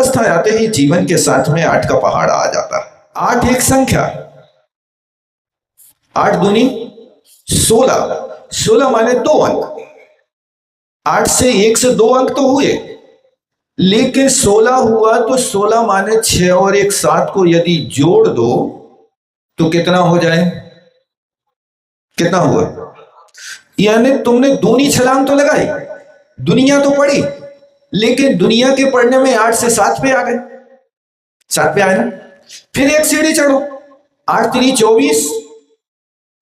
अवस्था आते ही जीवन के साथ में 8 का पहाड़ आ जाता है। 8 एक संख्या, 8 दूनी 16, 16 माने 2 अंक। 8 से 1 से 2 अंक तो हुए, लेकिन 16 हुआ तो 16 माने 6 और 1 7 को यदि जोड़ दो तो कितना हो जाए? कितना हुआ? यानी तुमने दूनी छलांग तो लगाई, दुनिया तो पढ़ी, लेकिन दुनिया के पढ़ने में 8 से 7 पे आ गए, 7 पे आए ना। फिर एक सीढ़ी चढ़ो, 8 3 24,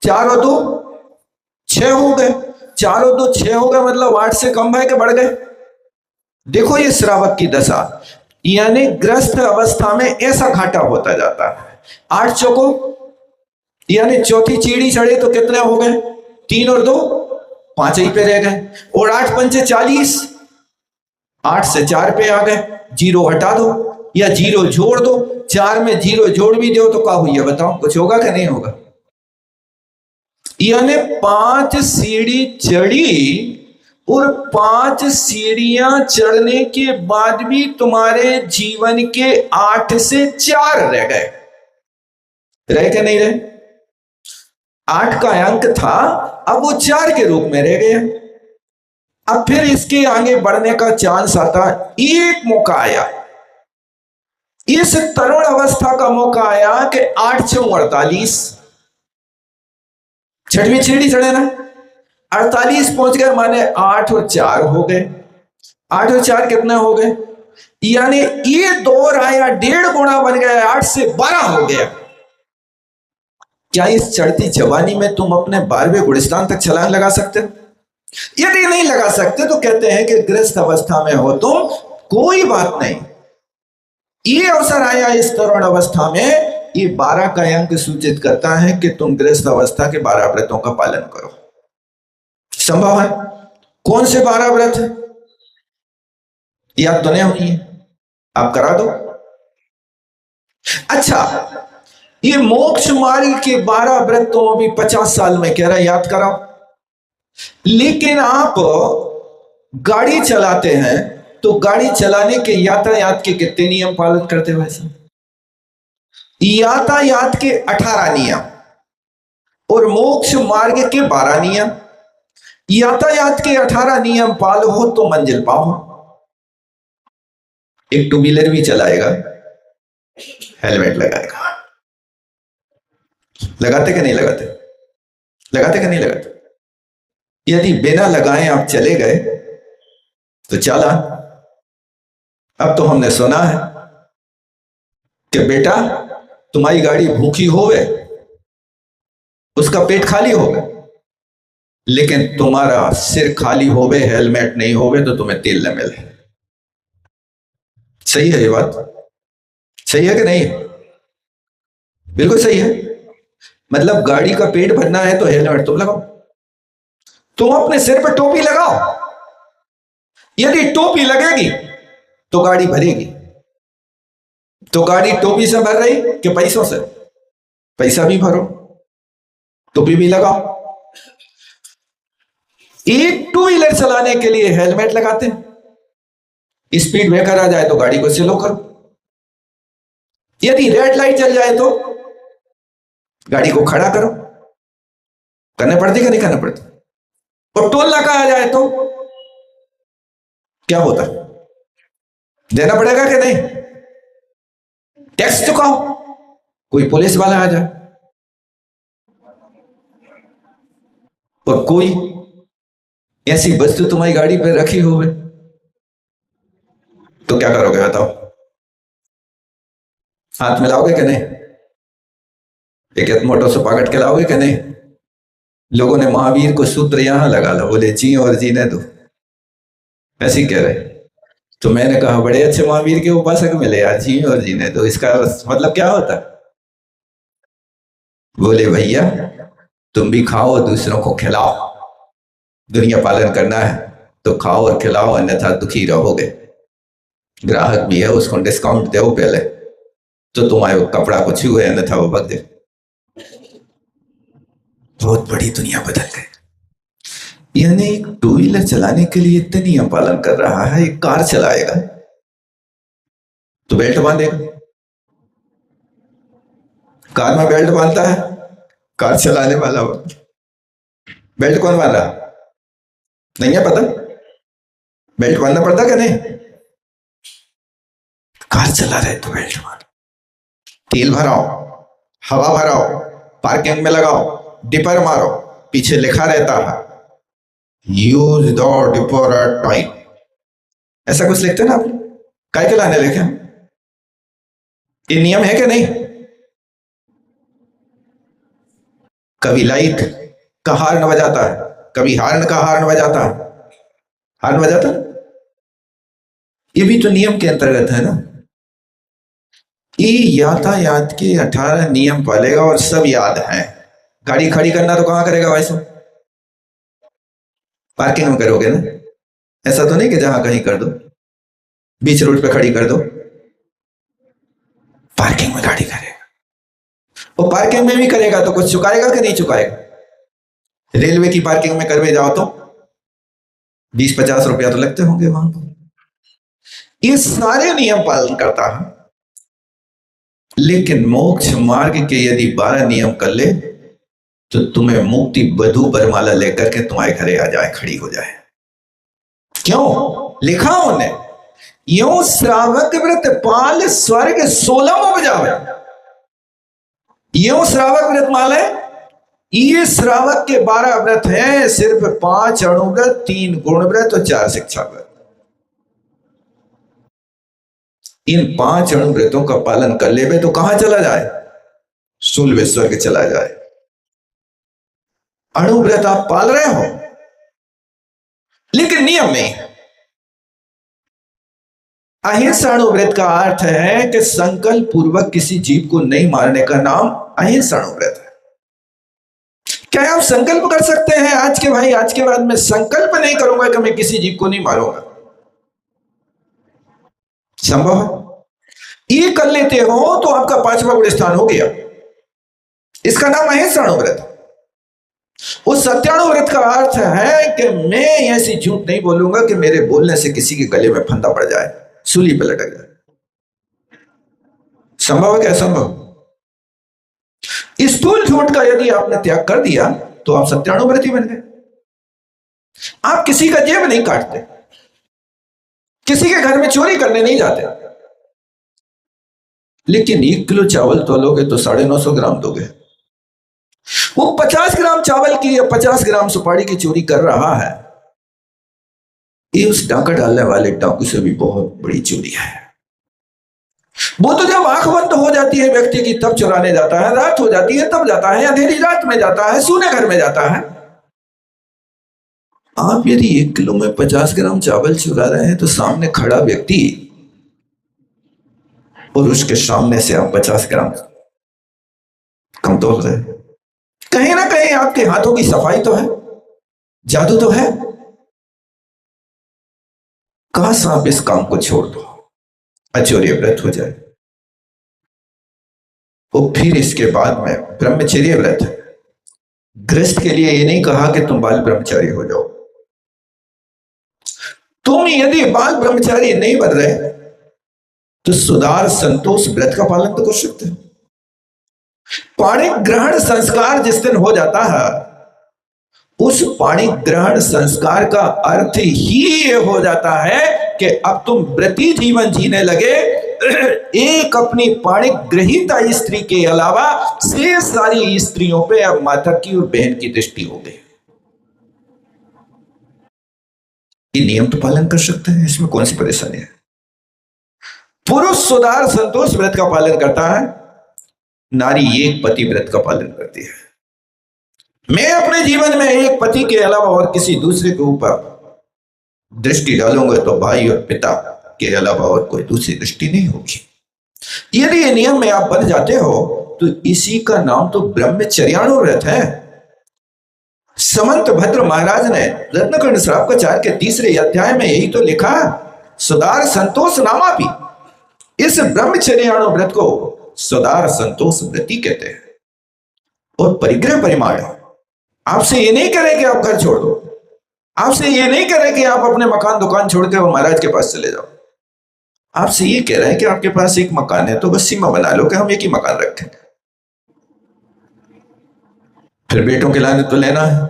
4 और 2 6 हो गए, 4 और 2 6 हो गए, मतलब 8 से कम है कि बढ़ गए? देखो ये श्रावक की दशा, यानी ग्रस्त अवस्था में ऐसा घाटा होता जाता है। 8 चौको यानी चौथी सीढ़ी चढ़े तो कितने हो गए? 3 और 2 5 ही पे रह गए, और 8 पंचे 40, 8 से 4 पे आ गए। 0 हटा दो या 0 जोड़ दो, 4 में 0 जोड़ भी दो तो क्या हुई है बताओ? कुछ होगा कि नहीं होगा? यानी 5 सीढ़ी चढ़ी, और 5 सीढ़ियां चढ़ने के बाद भी तुम्हारे जीवन के 8 से 4 रह गए। रहे कि नहीं रहे? 8 का अंक था, अब वो 4 के रूप में रह गया। अब फिर इसके आगे बढ़ने का चांस आता, एक मौका आया, इस तरुण अवस्था का मौका आया कि 8 6 48, छठवीं सीढ़ी चढ़े ना, 48 पहुंच गए, माने 8 और 4 हो गए। 8 और 4 कितने हो गए? यानी ये दौर आया, 1.5 गुना बन गया, 8 से 12 हो गया। क्या इस चढ़ती जवानी में तुम अपने 12वें गुलिस्तान तक छलांग लगा सकते हो? यदि नहीं लगा सकते तो कहते हैं कि गृहस्थ अवस्था में हो तुम, कोई बात नहीं, ये अवसर आया इस तरुण अवस्था में, ये 12 का अंक सूचित करता है कि तुम गृहस्थ अवस्था के 12 व्रतों का पालन करो। संभव है? कौन से 12 व्रत है? याद तो नहीं होनी है, आप करा दो। अच्छा, ये मोक्ष मार्ग के 12 व्रत तो अभी 50 साल में कह रहा है याद कराओ, लेकिन आप गाड़ी चलाते हैं तो गाड़ी चलाने के यातायात के कितने नियम पालन करते हो? ऐसा यातायात के 18 नियम और मोक्ष मार्ग के 12 नियम। यातायात के 18 नियम पालो हो तो मंजिल पाओ। एक 2 व्हीलर भी चलाएगा, हेलमेट लगाएगा। लगाते कि नहीं लगाते? लगाते कि नहीं लगाते? यदि बिना लगाए आप चले गए तो चला। अब तो हमने सुना है कि बेटा तुम्हारी गाड़ी भूखी होवे, उसका पेट खाली होवे, लेकिन तुम्हारा सिर खाली होवे, हेलमेट नहीं होवे तो तुम्हें तेल न मिले। सही है ये बात? सही है कि नहीं? बिल्कुल सही है। मतलब गाड़ी का पेट भरना है तो हेलमेट तुम लगाओ, तुम अपने सिर पर टोपी लगाओ। यदि टोपी लगेगी तो गाड़ी भरेगी। तो गाड़ी टोपी से भर रही कि पैसों से? पैसा भी भरो, टोपी भी लगाओ। एक 2 व्हीलर चलाने के लिए हेलमेट लगाते हैं, स्पीड ब्रेकर आ जाए तो गाड़ी को स्लो करो, यदि रेड लाइट जल जाए तो गाड़ी को खड़ा करो। करने पड़ती कि नहीं करने पड़ती? और टोल नाका आ जाए तो क्या होता? देना पड़ेगा कि नहीं? टैक्स चुकाओ। कोई पुलिस वाला आ जाए और कोई ऐसी वस्तु तुम्हारी गाड़ी पे रखी हो तो क्या करोगे बताओ? हाथ मिलाओगे कि नहीं? एक मोटो से पकड़ के लाओगे कि नहीं? लोगों ने महावीर को सूत्र यहां लगा ला, बोले जी और जीने दो, ऐसे ही कह रहे। तो मैंने कहा बड़े अच्छे महावीर के उपासक मिले यार, जी और जीने दो, इसका मतलब क्या होता? बोले भैया तुम भी खाओ दूसरों को खिलाओ, दुनिया पालन करना है तो खाओ और खिलाओ, अन्यथा दुखी रहोगे। ग्राहक भी है, उसको डिस्काउंट दो पहले तो तुम्हारे कपड़ा कुछ हुए, अन्यथा वो भग दे। बहुत बड़ी दुनिया बदल गई। यानी एक 2 व्हीलर चलाने के लिए इतने नियम पालन कर रहा है, एक कार चलाएगा तो बेल्ट बांधेगा। कार में बेल्ट बांधता है कार चलाने वाला हो, बेल्ट कौन बांध रहा? नहीं है पता? बेल्ट बांधना पड़ता क्या नहीं? कार चला रहे तो बेल्ट बांध, तेल भराओ, हवा भराओ, पार्किंग में लगाओ, डिपर मारो, पीछे लिखा रहता है use the dipper at time, ऐसा कुछ लिखते हैं ना आप? काय के लाने लिखे? ये नियम है कि नहीं? कभी लाइट का हार्न बजाता है, कभी हार्न का हार्न बजाता है, हार्न बजाता है। ये भी तो नियम के अंतर्गत है ना। ये यातायात के 18 नियम पालेगा और सब याद है। गाड़ी खड़ी करना तो कहां करेगा भाई साहब? पार्किंग में करोगे ना। ऐसा तो नहीं कि जहां कहीं कर दो, बीच रोड पे खड़ी कर दो, पार्किंग में गाड़ी करेगा। वो पार्किंग में भी करेगा तो कुछ चुकाएगा कि नहीं चुकाएगा? रेलवे की पार्किंग में करवे जाओ तो 20-50 रुपया तो लगते होंगे वहां पर। ये सारे नियम पालन करता है, लेकिन मोक्ष मार्ग के यदि 12 नियम कर ले तो तुम्हें मुक्ति वधु वरमाला लेकर के तुम्हारे घरे आ जाए, खड़ी हो जाए। क्यों लिखा उन्हें? यो श्रावक व्रत पाल स्वर्ग 16 बजावे। यो श्रावक व्रत माले, ये श्रावक के 12 व्रत हैं, सिर्फ 5 अणुव्रत, 3 गुण व्रत और 4 शिक्षा व्रत। इन 5 अणुव्रतों का पालन कर लेवे तो कहां चला जाए? शूल स्वर्ग चला जाए। अणुव्रत आप पाल रहे हो लेकिन नियम नहीं है। अहिंसा अणुव्रत का अर्थ है कि संकल्प पूर्वक किसी जीव को नहीं मारने का नाम अहिंसा अणुव्रत है। क्या आप संकल्प कर सकते हैं आज के भाई, आज के बाद मैं संकल्प नहीं करूंगा कि मैं किसी जीव को नहीं मारूंगा? संभव है? ये कर लेते हो तो आपका 5वां गुण स्थान हो गया। इसका नाम अहिंसा अणुव्रत। उस सत्यानुव्रत का अर्थ है कि मैं ऐसी झूठ नहीं बोलूंगा कि मेरे बोलने से किसी के गले में फंदा पड़ जाए, सूली पे लटक जाए। संभव है क्या? संभव। स्थूल झूठ का यदि आपने त्याग कर दिया तो आप सत्यानुव्रती बन गए। आप किसी का जेब नहीं काटते, किसी के घर में चोरी करने नहीं जाते, लेकिन 1 किलो चावल तोलोगे तो 950 ग्राम दोगे। वो 50 ग्राम चावल की या 50 ग्राम सुपारी की चोरी कर रहा है, ये उस डाका डालने वाले डाकू से भी बहुत बड़ी चोरी है। वो तो जब आंख बंद हो जाती है व्यक्ति की तब चुराने जाता है, रात हो जाती है तब जाता है, अंधेरी रात में जाता है, सूने घर में जाता है। आप यदि 1 किलो में 50 ग्राम चावल चुरा रहे हैं तो सामने खड़ा व्यक्ति और उसके सामने से आप 50 ग्राम कम तोल रहे हैं। कहीं ना कहीं आपके हाथों की सफाई तो है, जादू तो है। काश आप इस काम को छोड़ दो, अचौर्य व्रत हो जाए। और फिर इसके बाद में ब्रह्मचर्य व्रत है। गृहस्थ के लिए ये नहीं कहा कि तुम बाल ब्रह्मचारी हो जाओ। तुम यदि बाल ब्रह्मचारी नहीं बन रहे तो सुधार संतोष व्रत का पालन तो कर सकते हो। पाणी ग्रहण संस्कार जिस दिन हो जाता है, उस पाणी ग्रहण संस्कार का अर्थ ही ये हो जाता है कि अब तुम व्रती जीवन जीने लगे। एक अपनी पाणी ग्रहीता स्त्री के अलावा से सारी स्त्रियों पे अब माता की और बहन की दृष्टि हो गई। ये नियम तो पालन कर सकते हैं, इसमें कौन सी परेशानी है? पुरुष सुधार संतोष व्रत का पालन करता है, नारी एक पति व्रत का पालन करती है। मैं अपने जीवन में एक पति के अलावा और किसी दूसरे के ऊपर दृष्टि डालूंगा तो भाई और पिता के अलावा और कोई दूसरी दृष्टि नहीं होगी। यदि ये नियम में आप बन जाते हो तो इसी का नाम तो ब्रह्मचर्याणु व्रत है। समंत भद्र महाराज ने रत्नकर्ण श्रावकाचार्य के 3रे अध्याय में यही तो लिखा, सुधार संतोष नामापि। इस ब्रह्मचर्याणु व्रत को सुधार संतोष व्रति कहते हैं। और परिग्रह परिमाण आपसे ये नहीं करे कि आप घर छोड़ दो, आपसे ये नहीं करे कि आप अपने मकान दुकान छोड़ के महाराज के पास चले जाओ। आपसे ये कह रहे हैं कि आपके पास एक मकान है तो बस सीमा बना लो कि हम एक ही मकान रखें। फिर बेटों के लाने तो लेना है।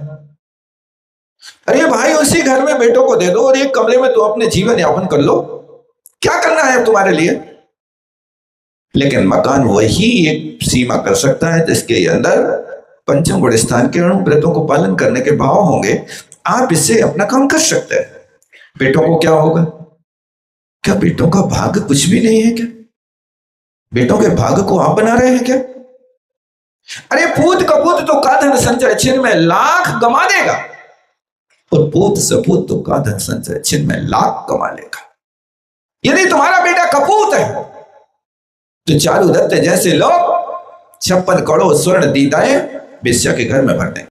अरे भाई उसी घर में बेटों को दे दो और एक कमरे में तो अपने जीवन यापन कर लो, क्या करना है तुम्हारे लिए। लेकिन मकान वही एक सीमा कर सकता है जिसके अंदर पंचम गुण स्थान के व्रतों को पालन करने के भाव होंगे। आप इससे अपना काम कर सकते हैं। बेटों को क्या होगा? क्या बेटों का भाग्य कुछ भी नहीं है क्या? बेटों के भाग्य को आप बना रहे हैं क्या? अरे पूत कपूत तो का धन संचय छिन में लाख गमा देगा, और पूत सपूत तो का धन संचय छिन में लाख कमा लेगा। यदि तुम्हारा बेटा कपूत है तो चारू दत्त जैसे लोग 56 करोड़ स्वर्ण दीताएं बेश्या के घर में भर दें।